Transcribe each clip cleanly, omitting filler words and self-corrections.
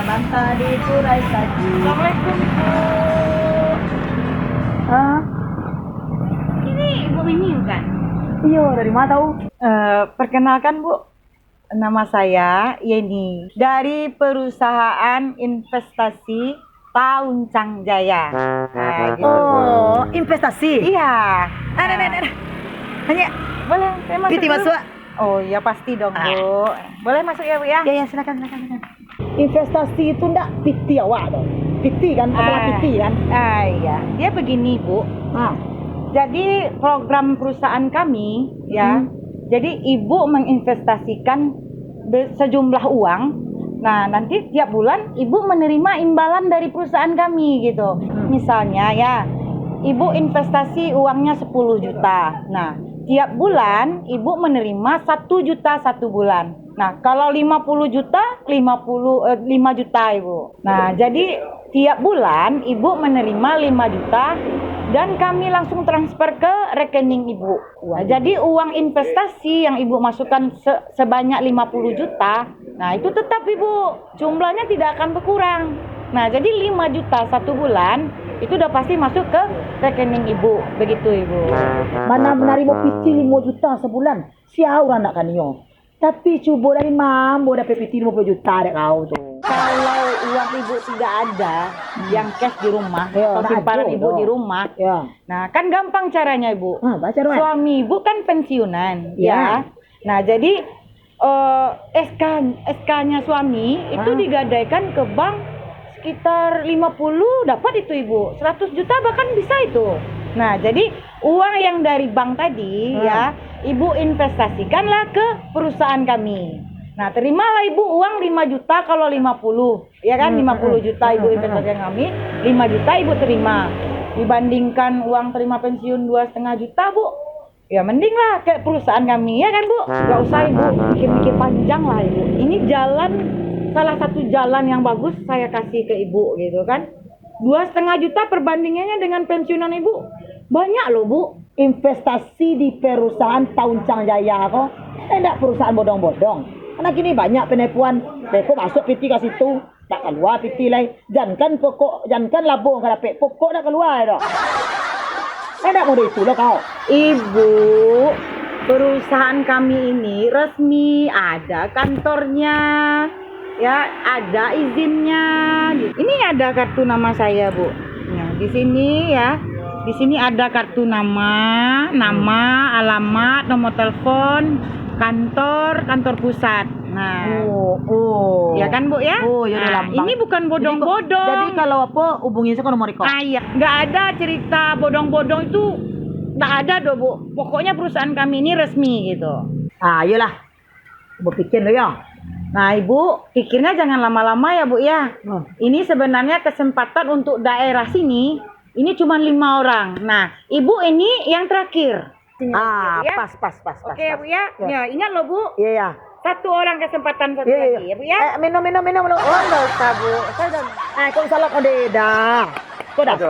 manta di Purai Saji. Assalamualaikum Bu. Ini Ibu Mimi bukan? Iya, dari mana tahu? Perkenalkan Bu, nama saya Yeni dari perusahaan investasi Pauncang Jaya. Nah, gitu. Oh, investasi. Iya. Hanya Boleh saya masuk piti dulu? masuk. Oh iya pasti dong Bu. Boleh masuk ya Bu ya? Ya, silakan. Investasi itu ndak piti awak dong. Piti kan, masalah piti kan. Iya. Dia begini Bu. Ah, Jadi program perusahaan kami ya. Jadi Ibu menginvestasikan sejumlah uang. Nah, nanti tiap bulan Ibu menerima imbalan dari perusahaan kami gitu. Misalnya ya, Ibu investasi uangnya 10 juta. Nah, tiap bulan Ibu menerima 1 juta satu bulan. Nah, kalau 50 juta, 5 juta Ibu. Nah, jadi tiap bulan Ibu menerima 5 juta dan kami langsung transfer ke rekening Ibu. Nah, jadi uang investasi yang Ibu masukkan sebanyak 50 juta, nah itu tetap Ibu, jumlahnya tidak akan berkurang. Nah, jadi 5 juta satu bulan itu udah pasti masuk ke rekening Ibu. Begitu Ibu. mana menerima piti 5 juta sebulan. Siapa orang nak kan yo. Tapi coba dari mambo dapat piti 50 juta dek kau tuh. Kalau uang Ibu tidak ada yang cash di rumah, Ya, atau simpanan ada Ibu dong. di rumah, Ya. nah kan gampang caranya Ibu. Baca dong. Suami Ibu kan pensiunan, Ya. ya. Nah, jadi SK-nya suami itu digadaikan ke bank sekitar 50 dapat itu Ibu. 100 juta bahkan bisa itu. Nah, jadi uang yang dari bank tadi ya, Ibu investasikanlah ke perusahaan kami. Nah, terimalah Ibu uang 5 juta kalau 50. Ya kan, 50 juta Ibu investasikan kami, 5 juta Ibu terima. Dibandingkan uang terima pensiun 2,5 juta, Bu. Ya mending lah ke perusahaan kami ya kan Bu. Gak usah Ibu mikir-mikir panjang lah Ibu. Ini jalan, salah satu jalan yang bagus saya kasih ke Ibu gitu kan. 2,5 juta perbandingannya dengan pensiunan Ibu banyak loh Bu. Investasi di perusahaan Pauncang Jaya kok. Enggak perusahaan bodong-bodong. Karena gini banyak penipuan. Pokok masuk piti ke situ, tak keluar piti lain. Jangan labung kalau pokok nak keluar dong. Enggak mau itu loh kau. Ibu, perusahaan kami ini resmi, ada kantornya, ya ada izinnya. Ini ada kartu nama saya Bu. Nah di sini ya, di sini ada kartu nama, alamat, nomor telepon, kantor pusat. Nah, ya kan Bu ya? Oh, ya udah Nah, lambang. ini bukan bodong-bodong. Jadi kalau apa hubungi saya ke nomor iko. Iya, nggak ada cerita bodong-bodong itu, nggak ada doh Bu. Pokoknya perusahaan kami ini resmi gitu. Iyalah. Ibu pikir lo ya. Nah Ibu, pikirnya jangan lama-lama ya Bu ya. Ini sebenarnya kesempatan untuk daerah sini, ini cuma 5 orang. Nah Ibu ini yang terakhir. Ya. Pas. Oke Bu ya. Ya, ingat loh Bu. Iya, ya. Satu orang kesempatan satu lagi ya Bu ya. Minum. Oh nggak usah Bu. Saya udah. Kau salah kau dah. Kodas.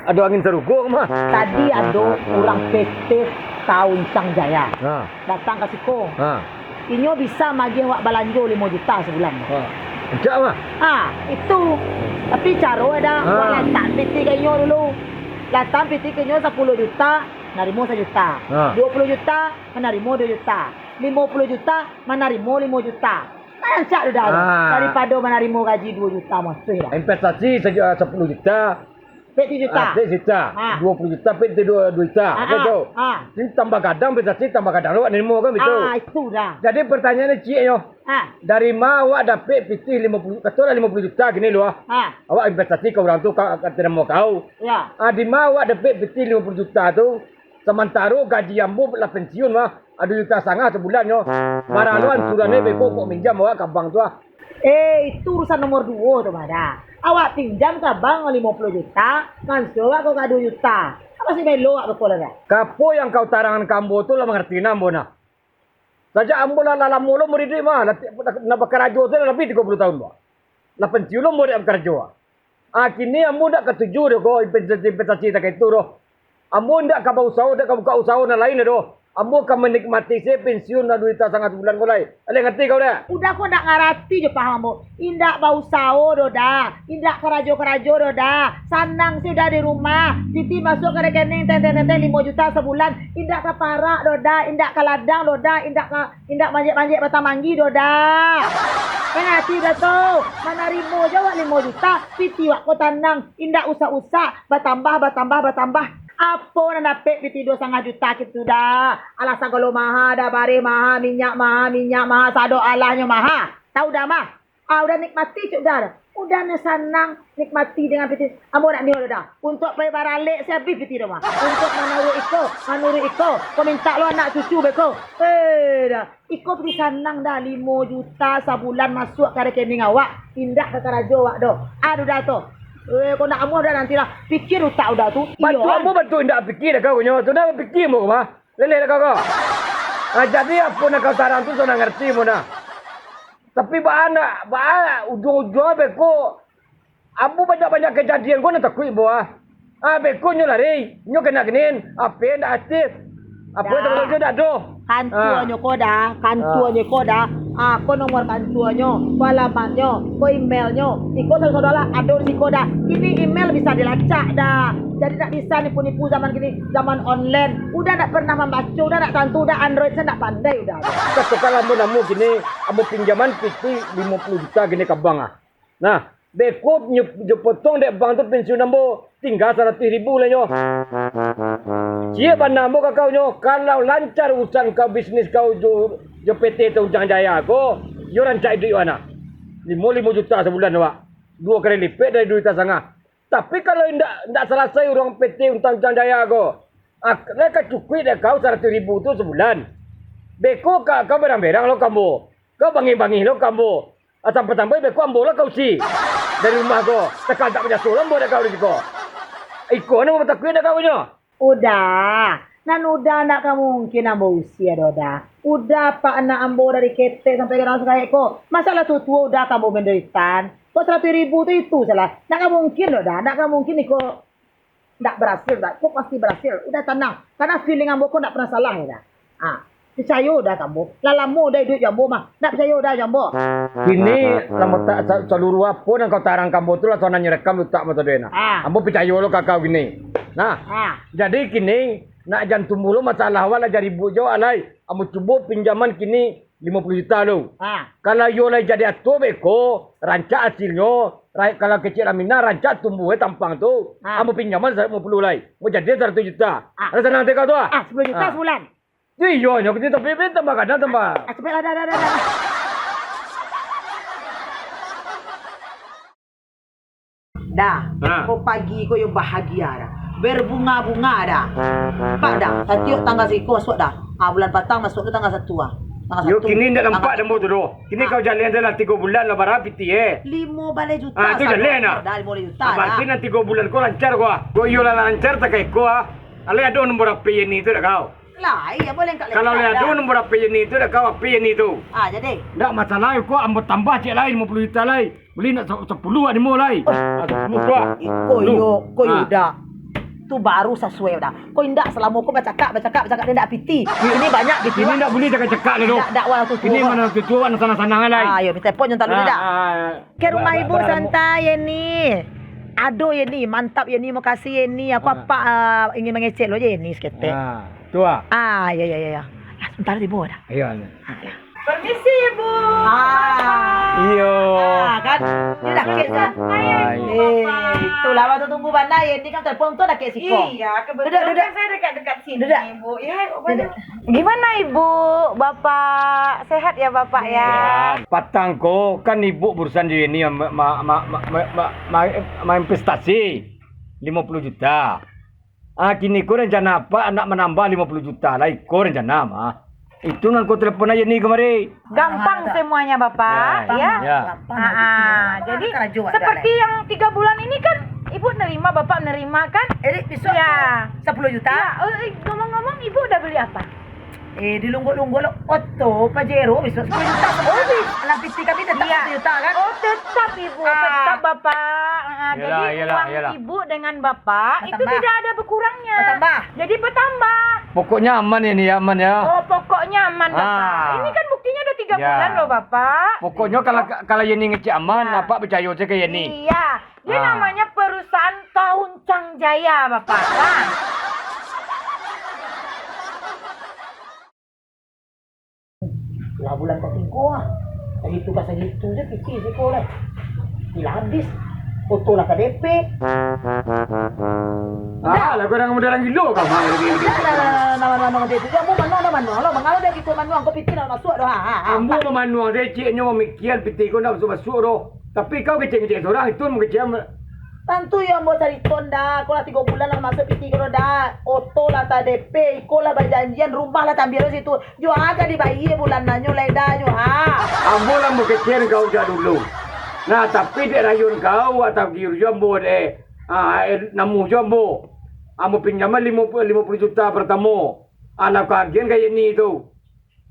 Ada angin serugo mah. Tadi ada orang PT Pauncang Jaya. Datang ke siku. Inyo bisa magi wak balanjo 5 juta sebulan. Enggak mah. Itu. Tapi cara ada wak latang PT ke inyo dulu. Latang PT ke inyo 10 juta, narimo 1 juta. 20 juta, menarimo 2 juta. 50 juta, menarimo 5 juta. Lancak dah. Daripada menarimo gaji 2 juta masuk dah. Investasi 10 juta. PT juta. 10 juta. 20 juta, PT 2 juta. Betul. Ini tambah kadang investasi tambah kadang awak nerimo kan betul. Itu dah. Jadi pertanyaannya cik yo. Dari mana awak dapat PT 50 kata 50 juta gini loh. Awak investasi ke orang tu tidak mau kau. Ya. Di mana awak dapat PT 50 juta tu sementara gaji ambo lah pensiun mah ada juta setengah sebulan yo. Maraluan surannya beko kok minjam awak ke bank tu Itu urusan nomor 2 tuh Mada. Awak pinjam ke bank 50 juta, ngansur awak kau 2 juta. Apa sih melo awak betul dah? Kapo yang kau tarangan kambo tu lah mengerti nambo na. Saja ambo lah lalam mulu murid mah nak bekerja tu lebih 30 tahun bah. Lah pensiun lo murid bekerja. Kini ambo dak ketujuh deh kau investasi tak itu doh. Ambo ndak ka usaha, ndak ka buka usaha na lain doh. Ambo kan menikmati saya pensiun na duit sangat bulan mulai. Ale ngerti kau dah? Udah kau nak ngarati je paham mo. Indak bau sao doda. Indak kerajo-kerajo doda. Sanang sudah di rumah. Titi masuk ke rekening tenteng 5 juta sebulan. Indak kaparak doda. Indak kaladang doda. Indak manjek-manjek batang manggi doda. Ngerti dah tu. Mana rimo je wak 5 juta. Titi wak kau tanang. Indak usah-usah. Bertambah. Apa nak dapat di tidur 1,5 juta gitu dah. Alasan kalau maha dah bare maha, minyak maha, sado alahnya maha. Tahu dah mah. Udah nikmati cuk dah. Udah senang nikmati dengan piti. Ambo nak ni dah. Untuk pay baralik saya habis piti dah mah. Untuk manuri iko. Kau minta lo anak cucu beko. Dah. Iko piti senang dah 5 juta sebulan masuk ke rekening awak. Tindak ke karajo awak doh. Aduh dah tu. Kau nak amu dah nanti lah. Pikir tak udah tu. Bantu amu bantu indak fikir dah kau nyo. Tu dah fikir mo mah. Lele dah kau. Jadi apa nak kau saran tu nak ngerti mo na. Tapi ba ujung-ujung beko. Amu banyak kejadian kau nak takut bo ah. Beko nyo lari. Nyo kena kenin. Apa ndak aktif. Apa sebelum nyo dak doh. Kantuannya kau dah. Kau nomor kantuannya, kau alamatnya, kau emailnya. Iko saudara ada di kau dah. Ini email bisa dilacak dah. Jadi tak bisa nipu-nipu zaman gini, zaman online. Udah tak pernah membaca, udah tak tentu, udah Android saya tak pandai udah. Kalau namu gini, amu pinjaman piti 50 juta gini ke bank ah. Nah, beko potong dek bank tu pensiun ambo tinggal 100,000 lah nyo. Siapa nambo kau nyo? Kalau lancar urusan kau bisnis kau jo PT tu Ujang Jaya ko, yo rancak duit mana? 5 juta sebulan awak. 2 kali lipat dari duit sangat. Tapi kalau ndak selesai orang PT Ujang Jaya ko, mereka cukup dek kau 100,000 tu sebulan. Beko kau berang-berang lo kamu. Kau bangi-bangi lo kamu. Tambah-tambah beko ambo lah kau si. Dari rumah ko. Tekan tak punya sulam boleh kau di ko. Iko ni mau takut dah kau nyo. Udah. Nan udah nak kamu mungkin ambo usia dah. Udah pak anak ambo dari ketek sampai ke kayak ko. Masalah tu udah kamu menderitaan. Kok 100,000 tu itu salah. Nak kamu mungkin dah. Nak kamu mungkin iko ndak berhasil dah. Kok pasti berhasil. Udah tenang. Karena feeling ambo ko ndak pernah salah ya dah. Percaya dah kamu. Lalamu dah duit jambo mah. Nak percaya dah jambo. Kini lama tak seluruh apa yang kau tarang kamu tu lah soalnya nyerekam letak mata dia nak. Ambo percaya lo kakau gini. Nah, jadi kini nak jantung mulu masalah awal lah jadi bujo alai. Ambo cuba pinjaman kini 50 juta lo. Kalau yo lah jadi atu beko, rancak hasilnya. Kalau kecil Amina rancak tumbuh tampang tu. Ambo pinjaman 50 lai. Mau jadi 100 juta. Ada senang teka tu 10 juta sebulan. Iyo, nyo kita tapi tambah kadang tambah. Cepatlah dah. Kau pagi kau yang bahagia dah. Berbunga-bunga dah. Pak dah. Nanti tanggal siko masuk dah. Bulan patang masuk ke tanggal 1 ah. Yo kini ndak nampak demo tu doh. Kini kau jalan dalam 3 bulan lah barang piti 5 balai juta. Tu jalan dah. Dah 5 juta. Berarti nanti 3 bulan kau lancar kau. Kau yo lah lancar tak kayak kau. Ale ada nombor apa ni tu dah kau. Lah, iya boleh tak. Kalau ada nombor apa ni tu dah kau apa ni tu. Jadi. Ndak masalah kau ambo tambah cek lain 50 juta lain. Beli nak 10 ada mau lain. 10 kau. Kau dah. Tu baru sesuai dah. Kau indak selama kau bercakap dia ndak piti. Ini banyak piti. Ini ndak boleh cakap le doh. Ndak wala tu. Ini mana tu tuan sana-sana lain. Yo minta pon yang tak dulu dah. Ke rumah ibu santai ni. Aduh ni, mantap ni, makasih ni. Aku apa ingin mengecek lo je ni seketik. Tu ah. Ya. Sebentar ibu dah. Ayo. Permisi ibu. Iyo. Kan? Dia dah kes kan? Itulah waktu tunggu bandar ni kan telefon tu dah kes siko. Iya, kebetulan Duduk. saya dekat-dekat sini Duduk. ibu. Ya, gimana ibu? Bapak sehat ya bapak ya? Patang ko kan ibu berurusan di ini investasi 50 juta. Kini ko rencana apa anak menambah 50 juta lah. Ko rencana mah. Itu ngan ko telepon aja nih kemari. Gampang semuanya bapak, ya. Jadi seperti yang 3 bulan ini kan ibu nerima, bapak nerima kan? Besok ya 10 juta. Ya, ngomong-ngomong ibu udah beli apa? Dilunggu-lunggu lo Otto Pajero besok 10 juta. Anak piti kami tetap 10 juta kan? Oh tetap ibu, tetap bapak. Jadi uang ibu dengan bapak itu tidak ada berkurangnya. Bertambah. Jadi bertambah. Pokoknya aman ya nih, aman ya. Oh, pokoknya aman, Bapak. Ah. Ini kan buktinya udah 3 Ya. bulan loh, Bapak. Pokoknya kalau Yeni ngecek aman, Ya. Bapak percaya aja ke Yeni. Iya. Dia namanya perusahaan Tauncang Jaya, Bapak. Nah. Lah bulan ketingko ah. Tadi tugas saja itu je piti siko lah. Bila habis foto lah KDP. Lah kau dah modal gilo kau mah lagi. Nama dia tu. Ambo manuang lah. Mangalo dia gitu manuang kau piti nak masuk dah. Ambo memanuang dia ceknya memikian piti kau nak masuk doh. Tapi kau kecek-kecek orang itu mengecek. Tentu ya ambo cari tonda. Kau lah 3 bulan lah masuk piti kau dah. Auto lah KDP. Kau lah berjanjian rumah lah tampil situ. Jo aga dibayar bulan nanyo lah dah jo ha. Ambo lah mengecek kau jah dulu. Nah tapi dia rayun kau atau giur jambo deh. Namu jambo. Ambo pinjaman 50 juta pertama. Anak kagian kayak ni tu.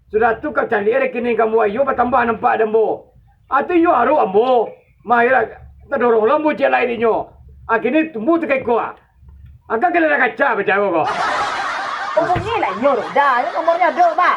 Sudah tu kau cari rekening kamu ayo bertambah nampak dembo. Atu yo haru ambo. Mahira terdorong lambu cek lain inyo. Kini tumbuh tu kayak kau. Agak kena nak kaca berjaya kau. Umumnya lah nyor dah. Ini nomornya ada pak.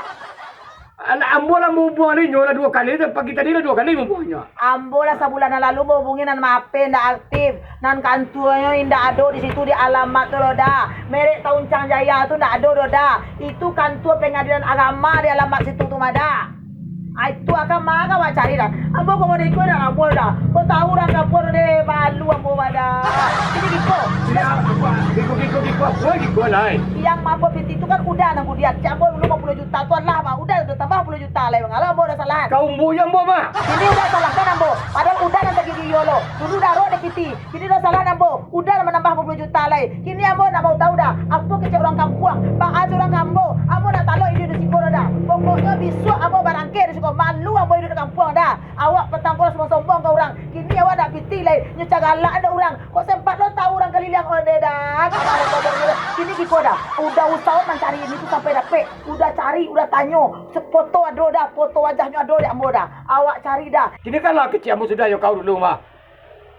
Anak ambo lah mau buang ni nyola 2 kali. Pagi tadi lah 2 kali mau buangnya. Ambo lah sebulan lalu mau hubungi nan mape ndak aktif. Nan kantornya indak ada di situ di alamat tu loh dah. Merek Tauncang Jaya tu ndak ada loh dah. Itu kantor pengadilan agama di alamat situ tu mada. Itu akan mana kau cari dah. Ambo kau mau ikut dah ambo dah. Kau tahu orang kapur deh malu ambo mada. Ini gitu. Kiko apa kiko lain. Yang mabuk itu kan udah nang dia. Ambo 50 juta tuan lah mah. Udah tambah 10 juta lah. Bang. Ambo udah salah. Kau umbu yang ambo mah. Ini udah salah kan Ambo. Padahal udah nanti gigi yolo. Dulu daro ada piti. Kini udah salah Ambo. Udah menambah 50 juta lagi. Kini Ambo nak mau tahu dah. Aku kecek orang kampung. Bang Azu orang kampung. Ambo nak talo ini di siko dah. Pokoknya besok Ambo barangke di siko. Malu Ambo hidup di kampung dah. Awak petangkol semua sombong ke orang. Kini awak nak piti lagi. Nyecah galak ada orang. Kok sempat lo tahu orang keliling ode dah. Kini kiko dah. Udah usaha mencari ini tu sampai dapet. Udah cari, udah tanya. Foto ada dah. Foto wajahnya ada dah Ambo dah. Awak cari dah. Kini kan lah kecil ambo sudah yo kau dulu mah.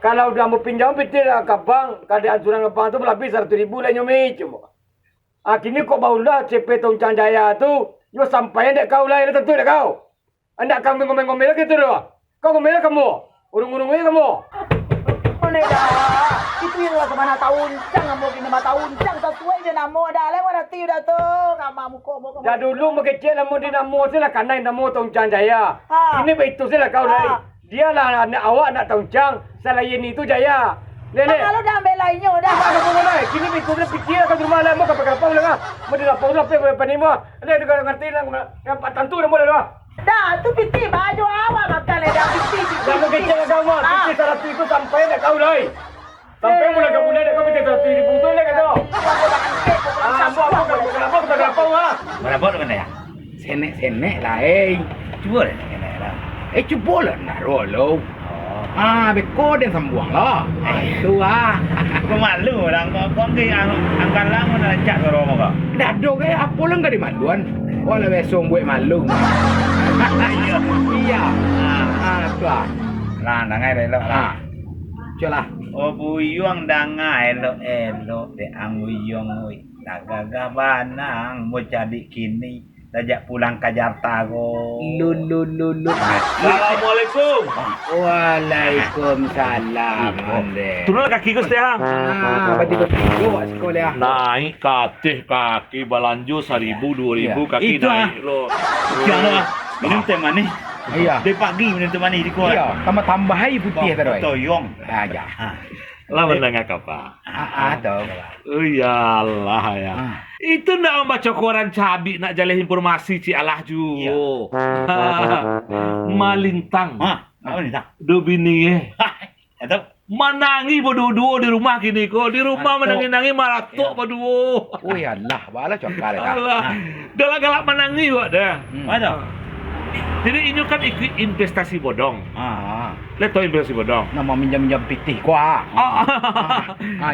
Kalau udah mau pinjam piti lah ke bank, keadaan anjuran ke bank tu lebih 100,000 lah nyomi cuma. Kini kok bau dah CP Tauncang Jaya tu, yo sampai dek kau lah, tentu dek kau. Anda kau ngomel-ngomel gitu doh. Kau ngomel kamu, urung-urungnya kamu. Mana dah? Itu yang lah kemana Tauncang Ambo kini mah Tauncang sesuai je nama dah. Lewat hati dah tu. Kamu muka muka. Dah dulu mengecil nama di nama saya lah karena nama Tauncang Jaya. Ini begitu saya lah kau dah. Dia lah anak awak nak Tauncang, salah Yeni itu Jaya. Lele. Kalau dah ambil lainnya dah. Apa kamu mulai? Kini begitu saya fikir kat rumah lah, mau apa lah. Mau di lapor lah, apa ni mau? Lele juga ngerti lah, yang tentu dah boleh lah. Dah, tu piti baju awak makan dah piti. Dah mengecil kau mah, piti 100 itu sampai dah kau dah. Sampai mula kau punya dah kau piti 100,000 tu leh kata. Apa kita berapa ah? Berapa tu kena ya? Senek lah Cuba lah kena lah. Cuba lah naruh lo. Beko dia sembuang lah. Itu Kau malu orang kau ke angkat lang mana cat orang kau. dah do ke apa lah enggak dimaluan. Wala besong buat malu. Iya. Tu lah. Lah nangai dah elok lah. Cualah. Oh buyung dangai elok de ang buyung oi. Tagaga banang mau jadi kini. Dajak pulang ke Jakarta ko. Lulu. Assalamualaikum. Waalaikumsalam. Turun kaki kau setia. Berarti kau sekolah. Naik kaki balanjo 1,000 2,000 kaki Itu, naik lo. Jangan lah. Minum teh manis. Iya. Dari pagi minum teh manis di kuat. Iya, tambah hai putih terus. Toyong. Ya. Lah mendengar apa? Tahu. Oh ya Allah ya. Itu nak membaca koran cabi nak jalih informasi ci Allah ju. Malintang. Apa ni tak? Do bini Itu. Manangi bodoh-duo di rumah kini ko. Di rumah menangi-nangi maratuk bodoh. Oh ya Allah, bala coklat dah. Allah. Galak-galak menangi wak dah. Mana? Jadi ini kan ikut investasi bodong. Ah, Lihat tahu investasi bodong. nama minjam pitih kuah.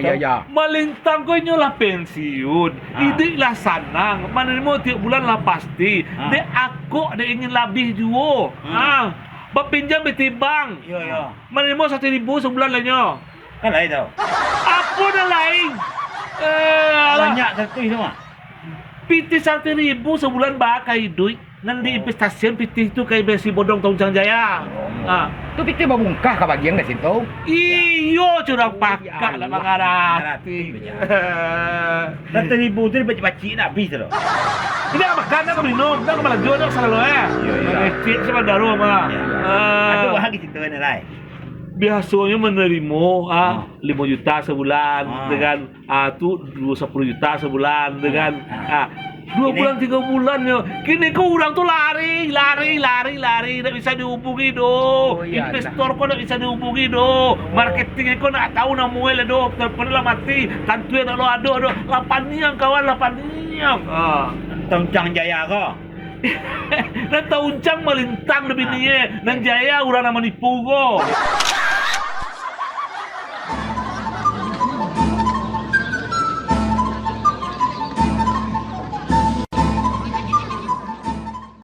Ya. Malintang ko inyo lah pensiun. Idi lah sanang. Mana mo tiap bulan lah pasti. De aku ada ingin lebih juo. Berpinjam di bank. Ya. Mana mo 1,000 sebulan lah nyo. Kan lain tau. Apa dah lain? Banyak satu semua. PT 1.000 sebulan bakai duit. Nanti investasian PT itu kayak besi bodong Tongjang Jaya. Ah. Tu PT babungkah ka bagian dari situ. Iyo curang pakak lah mengarati. Dan ribu tu baca-baca nak habis tu. Ini apa makan aku minum, kita malah jual dong selalu ya. Cik sama daru mah. Itu bahagi situ ni lai. Biasanya menerima 5 juta sebulan dengan tu 10 juta sebulan dengan 2 bulan 3 bulan ya. Kini kau orang tu lari tak bisa dihubungi do. Investor kau tak bisa dihubungi do. Marketing kau nak tahu namuel do. Telepon lah mati. Kantu nak lo ado do. 8 niang kawan 8 niang. Tongjang Jaya ko. Dan tahuncang melintang lebih niye. Dan jaya orang nama nipu ko.